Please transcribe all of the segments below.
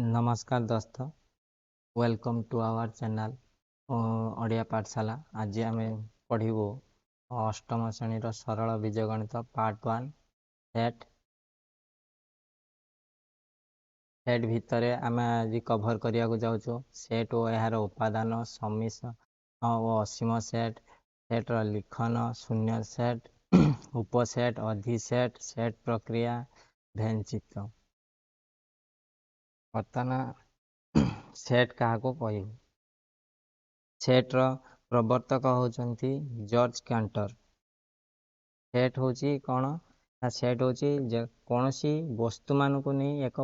नमस्कार दोस्तों, welcome to our channel Odia Pathshala. आज आम पढ़ू अष्टम श्रेणी सरल बीजगणित पार्ट 1 सेट। सेट भितर आम आज कभर करने को जाऊँ सेट और यार उपादान समिश्र और असीम सेट, सेट्र लिखन, शून्य सेट, उपसेट, अधिसेट, सेट प्रक्रिया, भेन चित्र। बर्तमान सेट क्या कह सेट्र प्रवर्तक होती जॉर्ज कैंटर। सेट हूँ कौन ना सेट हूँ कौन सी वस्तु मान को नहीं एक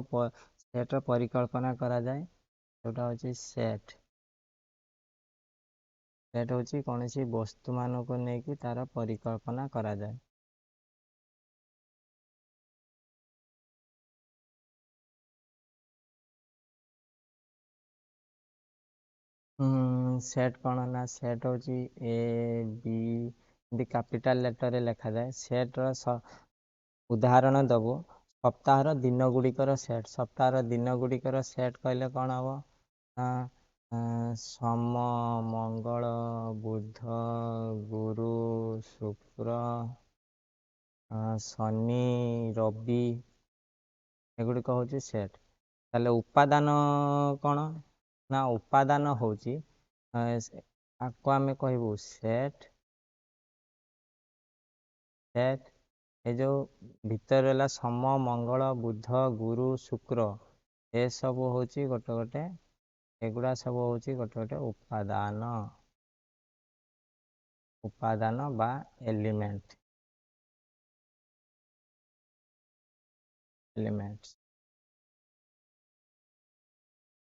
सेट्र परिकल्पना करा जाए जोटा हूँ सेट। सेट हूँ कौन सी वस्तु मान को लेकिन तार परिकल्पना करा जाए। सेट कौन ना सेट हूँ ए बी कैपिटल लेटर रे लिखा जाए। सेट्र उदाहरण दबो सप्ताहर दिन गुड़िकर सेट। सप्ताहर दिन गुड़िकर सेट कहले कौन हम सोम, मंगल, बुध, गुरु, शुक्र, शनि, रवि एगुड़िक हूँ सेट। ताले उपादान कौन ना उपादान हूँ आपको आम कहबू सेट। सेट ये जो भितर रहा सोम, मंगल, बुध, गुरु, शुक्र ए सब हूँ गोटे गोटे एगुड़ा सब हूँ गोटे गोटे उपादान। उपादान बा एलिमेंट एलिमेंट्स।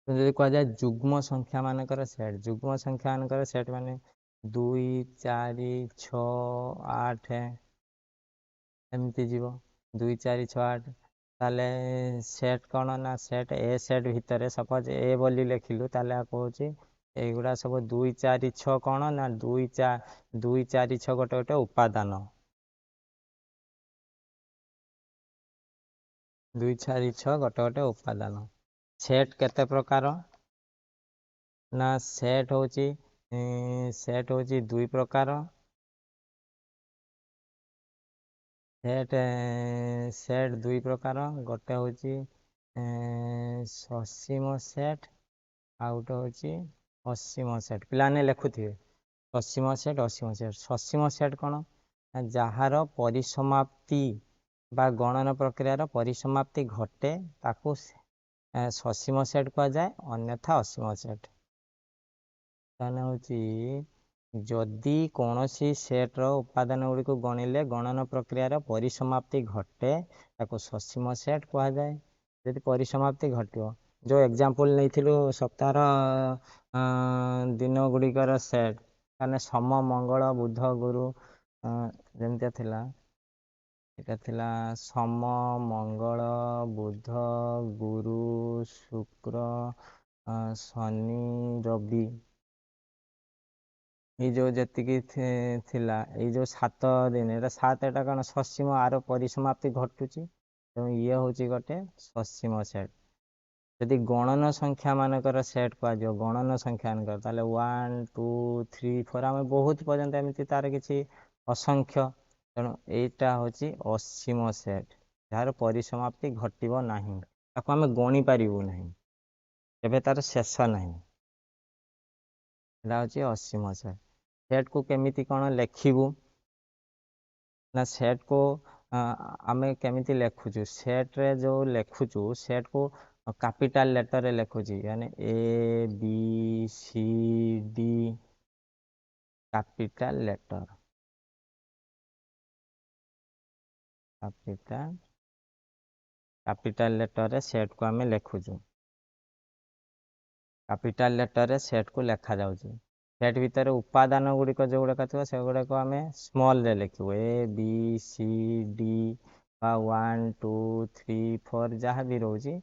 तो जब कह जाए जुग्म संख्या मानकर सेट, जुग्म संख्या मानकर सेट माने 2 4 6 8 एमती जीव 2 4 6 8 ताले सेट कौन ना सेट ए सेट भितर सपोज ए बोली लिखिलु ताले कहूँ एगुड़ा सब 2 4 6 कौन ना 2 4 6 गोटे गोटे उपादान। 2 4 6 गोटे गोटे उपादान। सेट केते प्रकार ना सेट हूँ दुई प्रकार। सेट सेट दुई प्रकार गोटे हूँ ससीम सेट आ गोटे हूँ असीम सेट। पिलाने लिखुथे ससीम सेट असीम सेट। ससीम सेट कौन जार परिसमाप्ति बा गणन प्रक्रियार परिसमाप्ति घटे ताकू ससीम सेट कह जाए, अन्यथा असीम सेट। ताने हूँ जदि कौन सी सेट्र उपादान गुड़िक गणिले गणन प्रक्रियार परिसमाप्ति घटे ताको ससीम सेट कह जाए। यदि परिसमाप्ति घटो जो एग्जांपल नहीं सप्ताह दिन गुड़िकर सेट ताने सोम, मंगल, बुध, गुरु जमती थिला এটা ଥିଲା सोम, मंगल, बुध, गुरु, शुक्र, शनि, रवि ये जो जी थिला ये जो 7 दिन एटा 7 एटा कौन ससीम आर परिसमाप्ति घटुची तो ये हूँ गोटे ससीम सेट। यदि गणन संख्या मानकर सेट कह गणन संख्या मानकर ताले 1 2 3 4 आम बहुत पर्यंत एमती तार किसी असंख्य तेणु यहीटा हूँ असीम सेट जार परिसमाप्ति घटव ना ताको आम गणी पारू ना एवं तार शेष ना हूँ असीम सेट। सेट को केमिति कौन लेखिबू ना सेट को आम केमिति लेखुचु सेट रे जो लेखुचु सेट को कैपिटल लेटर रे लेखुची यानी A B C D capital letter capital letter रे सेट को आम लेखुचु। कैपिटल लेटर रे सेट को लेखा जाउची। सेट भितर उपादान गुड़िक जो गुड़ाक थोड़ा से गुड़ाक आम स्मॉल रे लिखू ए बी सी डी बा 1 2 3 4 जहाँ भी रोचे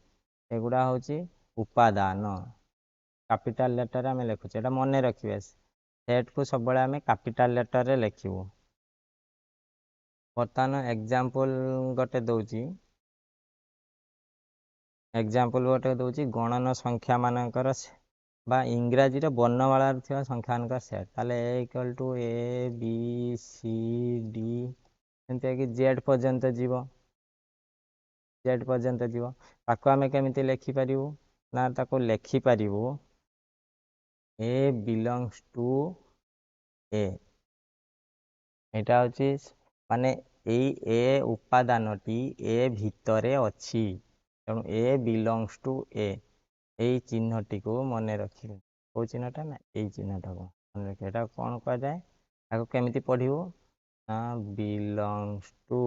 एगुड़ा हूँ उपादान कैपिटल लेटर आम लिखुचे एटा मन रखिए सेट को सब आम कैपिटल लेटर रे लिखू। बर्तमान एग्जांपल गोटे दौची एग्जाम्पल गोटे दूसरी गणन संख्या मानकर बा इंग्राजी वर्णमाला थिबा संख्या मानकर सेट ताले A equal to A B C D एमती कि जेड पर्यंत जीव जेड पर्यंत जीव ताको आमे केमिति लेखि परिबु ना ताको लेखि परिबु ए बिलोंग्स टू ए एटा होची माने एई ए उपादानटी ए भितरे अछि तेणु ए बिलोंग्स टू ए एई चिन्हटी को मने रखिबे को चिन्हटा ना एई चिन्हटा को मने रखिबे एटा कोन कह जाय ताको केमिति पढिबो ना बिलोंग्स टू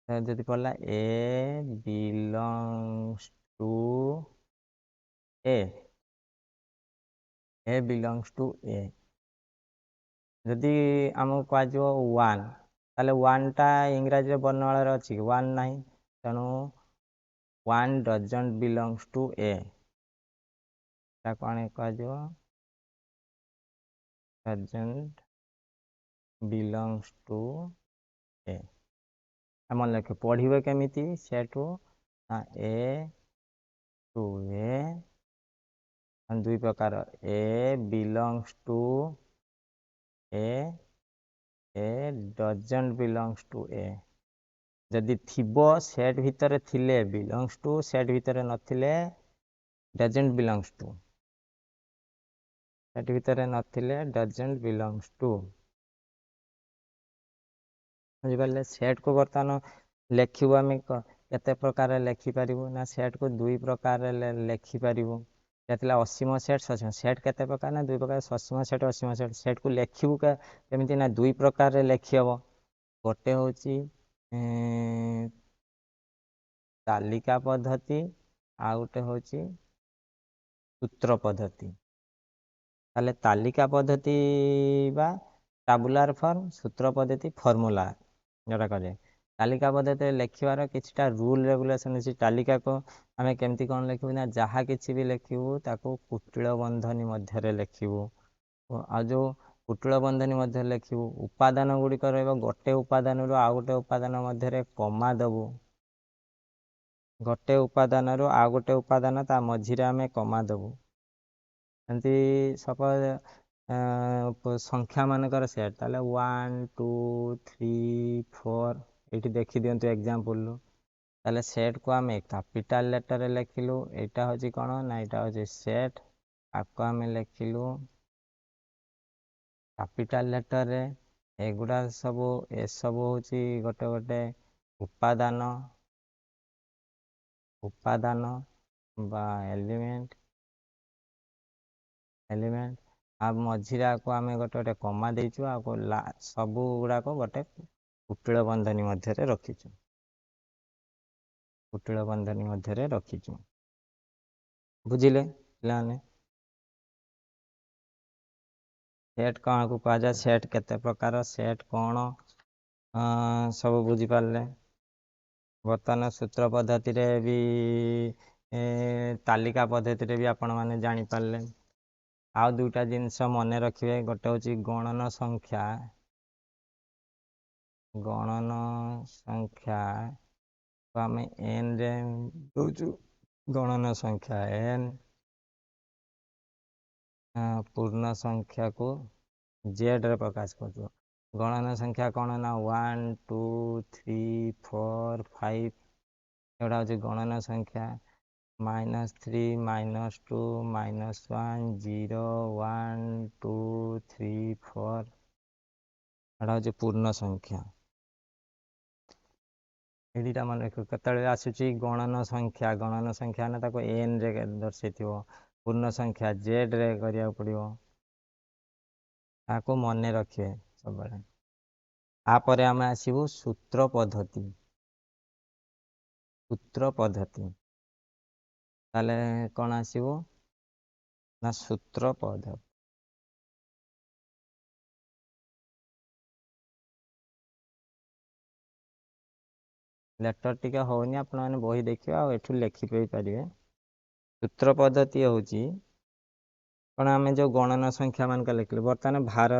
जदि पड़ला A belongs to A belongs to A जदि आमको कह वन ताले वन टा इंग्राजी वर्णमाला अच्छी वन ना तेणु वन डजंट बिलोंग्स टू ए कौन कह डजंट बिलोंग्स टू ए मन लक्ष्य पढ़े केमिति सेठू ए टू ए दुई प्रकार A belongs to A doesn't belongs to A जदि थिबो सेट भितर थिले बिलोंग्स टू सेट भितर नथिले डजंट बिलोंग्स टू सेट भितर नथिले डजंट बिलोंग्स टू बुझिपारे सेट को बर्तमान लेखिबु आमे केते प्रकार लेखि परिबु ना सेट को दुई प्रकार लेखि परिबु जेतला असीम सेट ससीम सेट केते प्रकार ना दुई प्रकार ससीम सेट असीम सेट सेट को लेखिबु केमिति ना दुई प्रकार लेखि हबो गोटे होची तालिका पद्धति आ गोटे होची सूत्र पद्धति ताले तालिका पद्धति बा टाबुलार फॉर्म सूत्र पद्धति फॉर्मूला जोटा करे तालिका पद्धति लेखिबार किछटा रूल रेगुलेशन अछि तालिका को आमे केमती कोन लेखिबु ना जहा किछि भी लेखिबु ताको कुटिल बंधनी मध्य लेखिबु आ जो कुटिल बंधनी मध्य लेखिबु उपादान गुडी करबो गोटे उपादान रो आ गोटे उपादान मध्य रे कमा दबु गोटे उपादान रो आ गोटे उपादान ता मझिरे आमे कमा दबु एंती सपोज संख्या मानकर सेट ताले 1 2 3 4 एठी देखि दियंतु एग्जांपल लो ताले सेट को आमे कैपिटल लेटर रे लेखिलु एटा होची कोन ना एटा होची सेट आपको आमे लेखिलु कैपिटल लेटर रे एगुडा सब ए सब होची गोटे गोटे उपादान उपादान बा एलिमेंट एलिमेंट आ मझिरा को आमे गोटे गोटे कमा देइछु आ को सब गुडा को गोटे कुटिल बंधनी मध्य रे रखिछु कुटिल बंधनी मध्य रे रखिछु बुझिले लाने सेट कहाँ को कहा जाए सेट केते प्रकार सेट कौन सब बुझी पारले बर्तमान सूत्र पद्धति रे भी तालिका पद्धति रे भी आपण माने जानि पारले आ दुटा जिनस मने रखिबे गोटे होची गणन संख्या तो आमे n रे दोजु गणन संख्या n पूर्ण संख्या को जेड रे प्रकाश करतो गणन संख्या कौन ना 1 2 3 4 5 एटा होची गणन संख्या -3 -2 -1 0 1 2 3 4 एटा होची पूर्ण संख्या एडिटा मन केतले आसुची गणन संख्या ना ताको n रे दर्शेथिबो पूर्ण संख्या जेड रे करिया पड़िबो ताको मने रखिए सब बड़े आ परे आमे आसीबो सूत्र पद्धति ताले कोन आसीबो ना सूत्र पद्धति लेटर टिका होनी आपण माने बही देखिबा आ एठु लेखि पई परिबे सूत्र पद्धति होची कोन आमे जो गणन संख्या मान का लिखले बर्तमान भार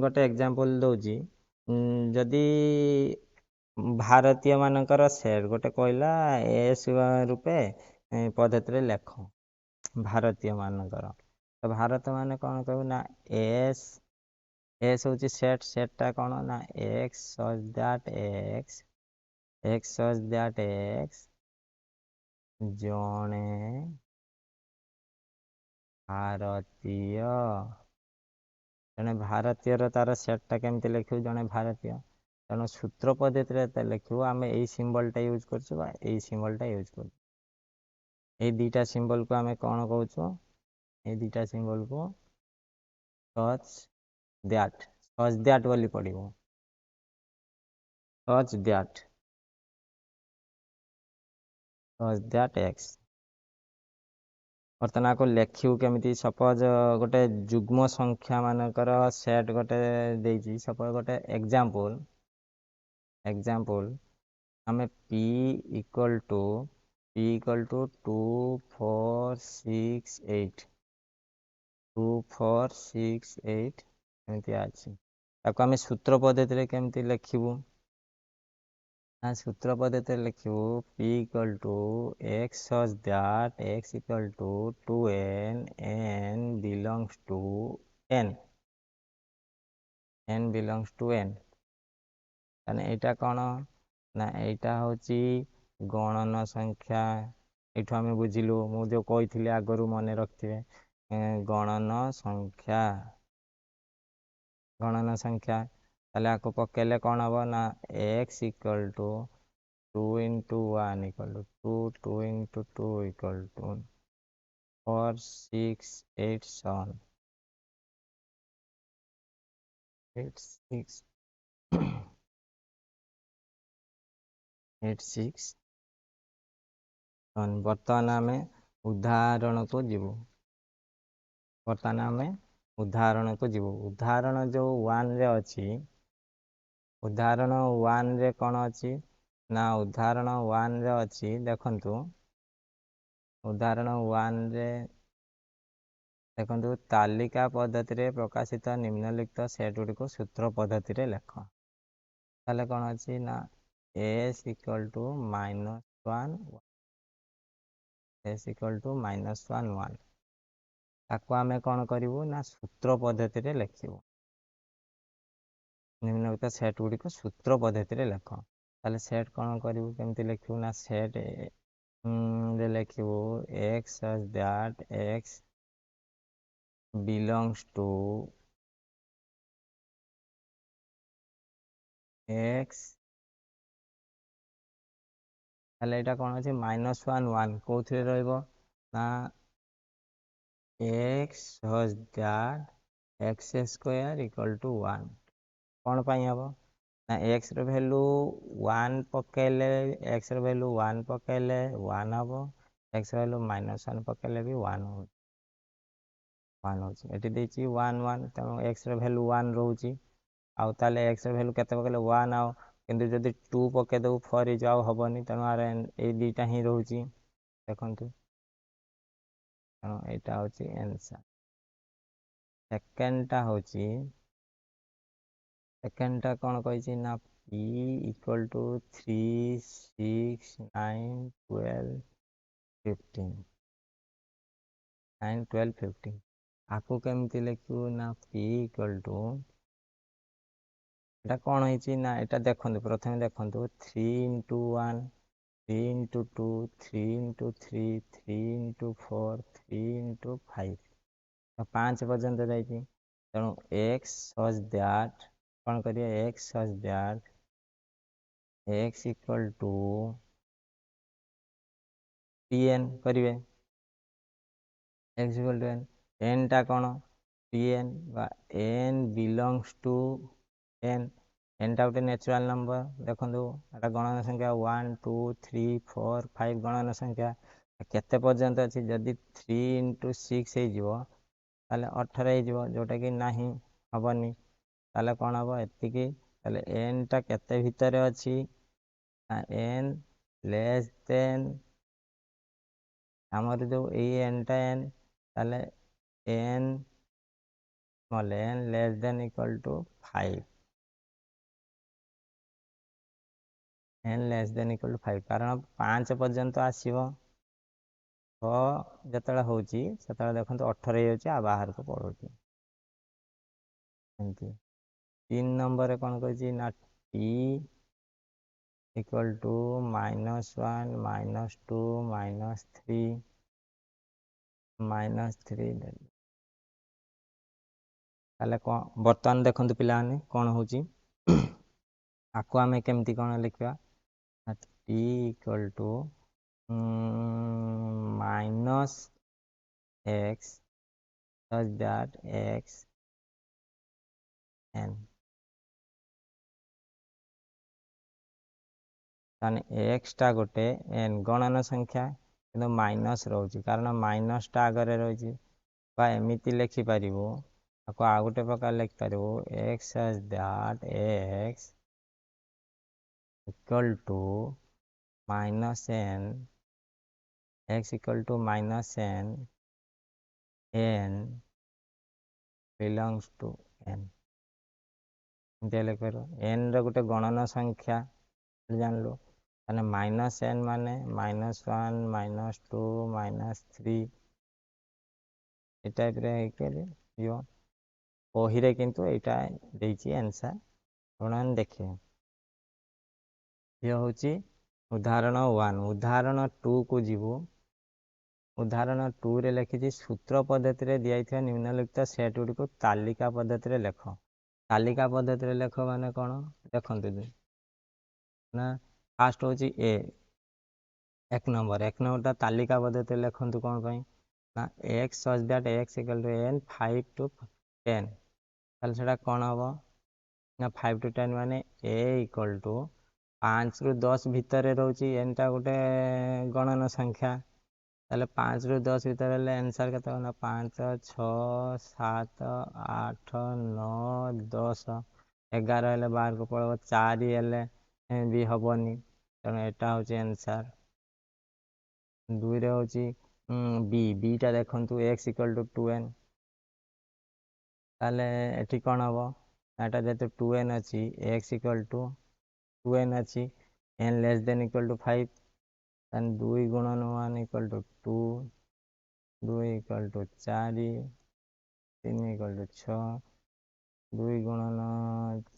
गोटे एग्जांपल दोजी जदी ଭାରତୀୟ ମାନଙ୍କର ସେଟ୍ ଗୋଟେ କହିଲା ଏସ୍ ରୂପେ ପଦ୍ଧତିରେ ଲେଖ ଭାରତୀୟ ମାନଙ୍କର। ତ ଭାରତ ମାନେ କ'ଣ କହିବୁ ନା ଏସ୍ ହେଉଛି ସେଟ୍ଟା କ'ଣ ନା ଏକ୍ସ ସଚ୍ ଦ୍ୟାଟ୍ ଏକ୍ସ ଜଣେ ଭାରତୀୟର ତାର ସେଟ୍ଟା କେମିତି ଲେଖିବୁ ଜଣେ ଭାରତୀୟ। ତେଣୁ ସୂତ୍ର ପଦ୍ଧତିରେ ଲେଖିବୁ ଆମେ ଏଇ ସିମ୍ବଲଟା ୟୁଜ୍ କରୁଛୁ ବା ଏଇ ସିମ୍ବଲଟା ୟୁଜ୍ କରୁଛୁ। ଏଇ ଦୁଇଟା ସିମ୍ବଲକୁ ଆମେ କ'ଣ କହୁଛୁ? ଏଇ ଦୁଇଟା ସିମ୍ବଲକୁ ସଚ୍ ଦ୍ୟାଟ୍ ବୋଲି ପଡ଼ିବ। Such that X. ବର୍ତ୍ତମାନ ଆକୁ ଲେଖିବୁ କେମିତି? ସପୋଜ ଗୋଟେ ଯୁଗ୍ମ ସଂଖ୍ୟା ମାନଙ୍କର ସେଟ୍ ଗୋଟେ ଦେଇଛି। ସପୋଜ ଗୋଟେ ଏକ୍ଜାମ୍ପଲ୍ ଆମେ p ଇକ୍ୱାଲ୍ ଟୁ 2 4 6 8 ଏମିତି ଅଛି। ତାକୁ ଆମେ ସୂତ୍ର ପଦ୍ଧତିରେ କେମିତି ଲେଖିବୁ? ସୂତ୍ର ପଦ୍ଧତିରେ ଲେଖିବୁ p equal to x such that x equal to 2n n belongs two n ତାହେଲେ ଏଇଟା କ'ଣ ନା ଏଇଟା ହେଉଛି ଗଣନ ସଂଖ୍ୟା। ଏଇଠୁ ଆମେ ବୁଝିଲୁ, ମୁଁ ଯେଉଁ କହିଥିଲି ଆଗରୁ ମନେ ରଖିଥିବେ, ଗଣନ ସଂଖ୍ୟା। ତାହେଲେ ଆକୁ ପକେଇଲେ କ'ଣ ହେବ ନା x equal to 2 into 1 equal to 2 into 2 equal to 4 6 8 7 8 6 8 6 7। ବର୍ତ୍ତମାନ ଆମେ ଉଦାହରଣକୁ ଯିବୁ। ଉଦାହରଣ ଯେଉଁ 1ରେ ଅଛି, ଉଦାହରଣ 1ରେ କ'ଣ ଅଛି ନା ଉଦାହରଣ 1ରେ ଅଛି, ଦେଖନ୍ତୁ ଉଦାହରଣ 1ରେ ଦେଖନ୍ତୁ ତାଲିକା ପଦ୍ଧତିରେ ପ୍ରକାଶିତ ନିମ୍ନଲିଖିତ ସେଟ୍ ଗୁଡ଼ିକୁ ସୂତ୍ର ପଦ୍ଧତିରେ ଲେଖ। ତାହେଲେ କ'ଣ ଅଛି ନା s ଇକ୍ୱାଲ୍ ଟୁ -1 1। ତାକୁ ଆମେ କ'ଣ କରିବୁ ନା ସୂତ୍ର ପଦ୍ଧତିରେ ଲେଖିବୁ। ନିମ୍ନଲିଖିତ ସେଟ୍ ଗୁଡ଼ିକୁ ସୂତ୍ର ପଦ୍ଧତିରେ ଲେଖ। ତାହେଲେ ସେଟ୍ କ'ଣ କରିବୁ, କେମିତି ଲେଖିବୁ ନା ସେଟ୍ ରେ ଲେଖିବୁ x such that x belongs two x। ତାହେଲେ ଏଇଟା କ'ଣ ଅଛି -1 1 କେଉଁଥିରେ ରହିବ ନା x such that x square equal to 1। କ'ଣ ପାଇଁ ହେବ ନା x ର ଭ୍ୟାଲୁ 1 ପକେଇଲେ 1 ହେବ, x ର ଭ୍ୟାଲୁ -1 ପକେଇଲେ ବି 1 ହେଉଛି। ଏଠି ଦେଇଛି 1 1, ତେଣୁ x ର ଭ୍ୟାଲୁ 1 ରହୁଛି। ଆଉ ତାହେଲେ x ର ଭ୍ୟାଲୁ କେତେ ପକେଇଲେ 1 ଆଉ, କିନ୍ତୁ ଯଦି 2 ପକେଇଦେବୁ 4 ହେଇଯିବ, ଆଉ ହେବନି। ତେଣୁ ଏଇ ଦୁଇଟା ହିଁ ରହୁଛି, ଦେଖନ୍ତୁ। ତେଣୁ ଏଇଟା ହେଉଛି ଆନ୍ସର୍। ସେକେଣ୍ଡଟା କ'ଣ କହିଛି ନା p ଇକ୍ୱାଲ୍ ଟୁ 3 6 9 12 15। ଆକୁ କେମିତି ଲେଖିବୁ ନା p ଇକ୍ୱାଲ୍ ଟୁ, ଏଇଟା କ'ଣ ହେଇଛି ନା ଏଇଟା ଦେଖନ୍ତୁ, ପ୍ରଥମେ ଦେଖନ୍ତୁ 3 into 1 3 into 2 3 into 3 3 into 4 3 into 5 5 ପର୍ଯ୍ୟନ୍ତ ଯାଇଛି। ତେଣୁ x ସଚ୍ ଦ୍ୟାଟ୍ କ'ଣ କରିବେ, x such that x equal to tn କରିବେ। x ଇକ୍ୱାଲ୍ ଟୁ n, nଟା କ'ଣ tn ବା n ବିଲଙ୍ଗସ୍ ଟୁ n। nଟା ଗୋଟେ ନ୍ୟାଚୁରାଲ୍ ନମ୍ବର। ଦେଖନ୍ତୁ ଏଟା ଗଣନ ସଂଖ୍ୟା 1 2 3 4 5 ଗଣନ ସଂଖ୍ୟା। କେତେ ପର୍ଯ୍ୟନ୍ତ ଅଛି, ଯଦି 3 into 6 ହେଇଯିବ ତାହେଲେ 18 ହେଇଯିବ, ଯେଉଁଟାକି ନାହିଁ, ହେବନି। ତାହେଲେ କ'ଣ ହେବ ଏତିକି। ତାହେଲେ nଟା କେତେ ଭିତରେ ଅଛି ନା n ଲେସ୍ ଦେନ୍, ଆମର ଯେଉଁ ଏଇ nଟା n, ତାହେଲେ n small n less than equal to 5। n less than equal to 5 कारण 5 पर्यंत आसीबो 6 जतला होची सेतला देखंतु 18 हे होची आ बाहर को पड़ोची एंती 3 नंबर रे कोन कहची ना t इक्वल टू -1 -2 -3 -3 ताले कोन बर्तमान देखंतु पिलाने कोन होची आको आमे केमती कोन लिखबा t equal to minus x such that x n ताने x टा गोटे n गणन संख्या किंतु माइनस रहउची कारण माइनस टा आगरे रहउची बा एमिति लिखि पारिबो आको आ गोटे प्रकार लिखि पारिबो x such that x equal to minus n x equal to minus n n belongs to n लिख पारो n रो गोटे गणन संख्या जान लो ताने माइनस n माने -1 -2 -3 ए टाइप रे हेके यो ओहिरे किंतु एटा देछि आंसर आपण देखिए ये होची उदाहरण 1 उदाहरण 2 को जीवो उदाहरण 2 रे लिखिछि सूत्र पद्धति रे दियाइथिया निम्नलिखित सेट गुडी को तालिका पद्धति रे लेखो तालिका पद्धति रे लेखो माने कोन देखंतु ना फास्ट होची ए एक नंबर ता तालिका पद्धति रे लेखंतु कोन पई ना x such that x equal to n 5 to 10 ताले सेटा कोन हबो ना 5 to 10 माने a equal to 5 रु 10 भितर रहउची n टा गोटे गणन संख्या ताले 5 रु 10 भितर ले आंसर केते होना 5 6 7 8 9 10 11 हेले बाहर को पड़ो 4 हेले भी हबनी तने एटा होची आंसर 2 रे होची b टा देखंतु x इक्वल टू 2n ताले एठी कोन हबो एटा जेते 2n अछि x इक्वल टू 2n अछि n less than equal to 5 and 2 गुणन 1 equal to 2 2 equal to 4 3 equal to 6 2 गुणन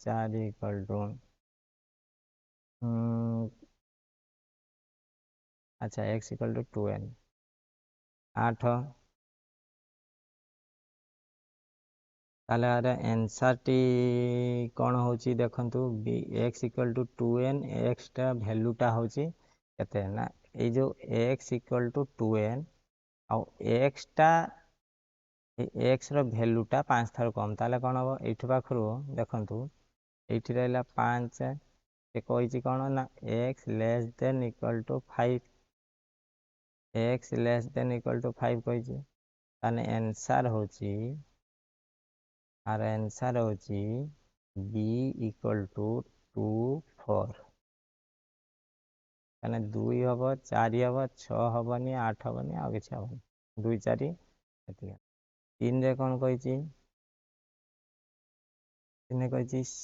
4 इक्वल टू अच्छा x इक्वल टू 2n 8 ताले आरे आंसर टी कोन होची देखंतु x equal to 2n x टा वैल्यू टा होची केते ना ए जो x इक्वल टू 2n आ x टा x रो वैल्यू टा 5 थार कम ताले कोन हो एठु पाखरु देखंतु एठी रहला 5 से कहैछि कोन ना x less than equal to 5 x less than equal to 5 कहैछि ताने आंसर होची आर आंसर होची b इक्वल टू 2 4 ताने 2 हबो 4 हबो 6 हबनी 8 हबनी आ किछ हबनी 2 4 एतिया 3 रे कोन कहैछि 3 रे कहैछि c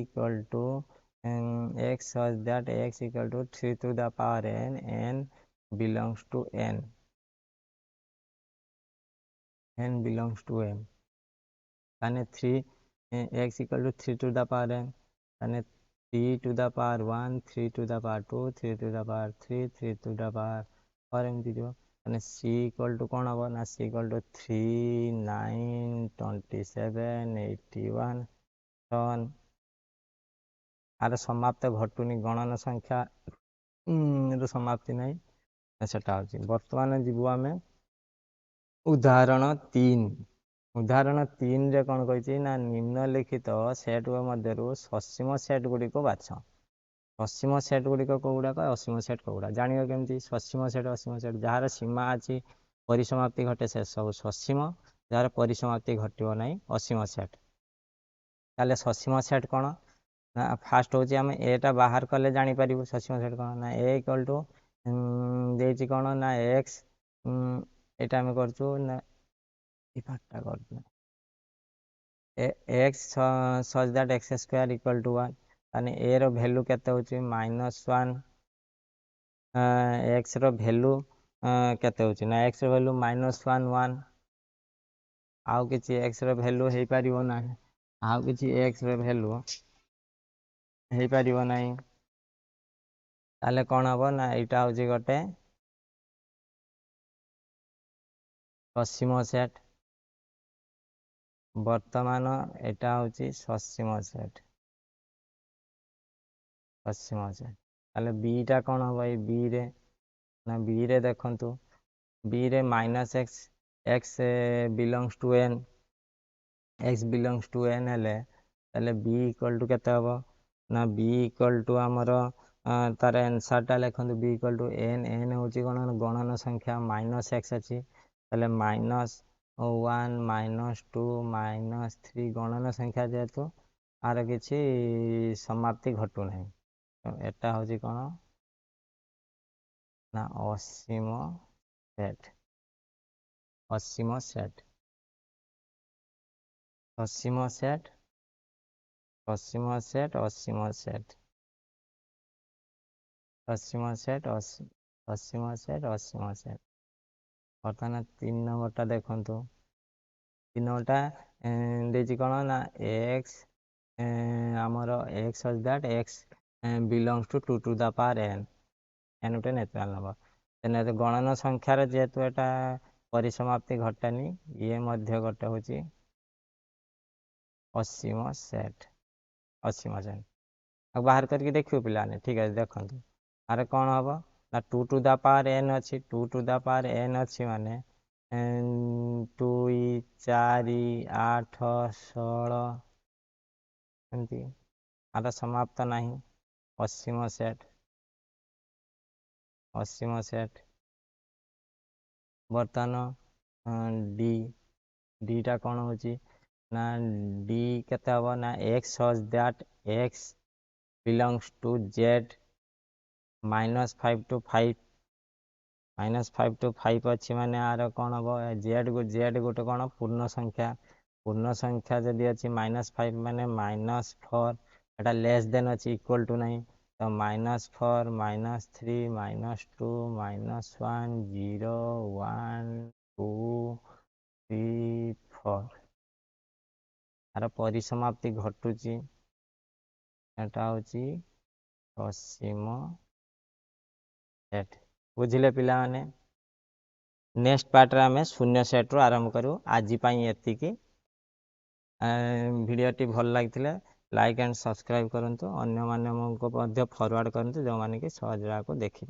equal to x such that x equal to 3 to the power n belongs to n belongs to n ताने 3 x equal to 3 to the power n ताने 3 to the power 1 3 to the power 2 3 to the power 3 3 to the power 4 एमती दियो ताने c equal to कोन हबो ना c equal to 3 9 27 81 7 are समाप्त घटुनी गणन संख्या रो समाप्ति नै सेटा होची वर्तमान जीवो आमे उदाहरण 3 उदाहरण 3 रे कोन कहैछि ना निम्नलिखित सेट मध्यरु ससीम सेट गुडी को बाछ ससीम सेट गुडी को कोउडा का असीम सेट कोउडा जानियो केमती ससीम सेट असीम सेट जहार सीमा अछि परिसमाप्ति घटे से सब ससीम जहार परिसमाप्ति घटियो नै असीम सेट ताले ससीम सेट कोन ना फास्ट होची हम एटा बाहर करले जानि परिबो ससीम सेट कोन ना a इक्वल टू देछि कोन ना x एटा हम करछु ना ई पार्टटा करछु x such that x square equal to 1 ताने ए रो वैल्यू केते होची -1 x रो वैल्यू केते होची ना x रो वैल्यू -1 1 आउ किछि x रो वैल्यू हेइ परिबो ना आउ किछि x रो वैल्यू हेइ परिबो नाही ताले कोन हबो ना एटा होची गटे पश्चिम सेट वर्तमान एटा होची पश्चिम सेट पश्चिम सेट ताले b टा कोन हबो ए b रे ना b रे देखंतु b रे -x x belongs to n x belongs to n हेले ताले b इक्वल टू केते हबो ना b इक्वल टू हमरो तार आंसर टा लिखंतु b equal to n n होची कोन गणन संख्या -x अछि ताले -1 -2 -3 गणन संख्या जेतु आर किछि समाप्ति घटु नाही एटा होची कोन ना असीम सेट असीम सेट असीम सेट असीम सेट असीम सेट असीम सेट असीम सेट असीम सेट वर्तमान 3 नंबरटा देखंतु 3 नंबरटा देजी कोन ना x हमरो x such that x belongs to 2 to the power n n उटे नेचुरल नंबर तेने गणन संख्या रे जेतु एटा परिसमाप्ति घटनी ये मध्य घट होची असीम सेट अब बाहर करके देखियो पिलाने ठीक है देखंतु अरे कोन हबो ना 2 टू द पावर n अछि 2 टू द पावर n अछि माने 2 4 8 16 एंती आटा समाप्त नाही असीम सेट वर्तमान d टा कोन होची ना d केते हबो ना x such that x belongs to z -5 to 5 -5 to 5 अछि माने आर कोन हबो z गोटे कोन पूर्ण संख्या जदि अछि -5 माने -4 एटा लेस देन अछि इक्वल टू नाही तो -4 -3 -2 -1 0 1 2 3 4 आर परिसमाप्ति घटुची एटा होची असीम सेट बुझिले पिला माने नेक्स्ट पार्ट रे हमें शून्य सेट रो आरंभ करू आज पई एतिकी वीडियो टी भल लागिथिले लाइक एंड सब्सक्राइब करंतु अन्य माने को मध्य फॉरवर्ड करंतु जो माने कि सहज को देखि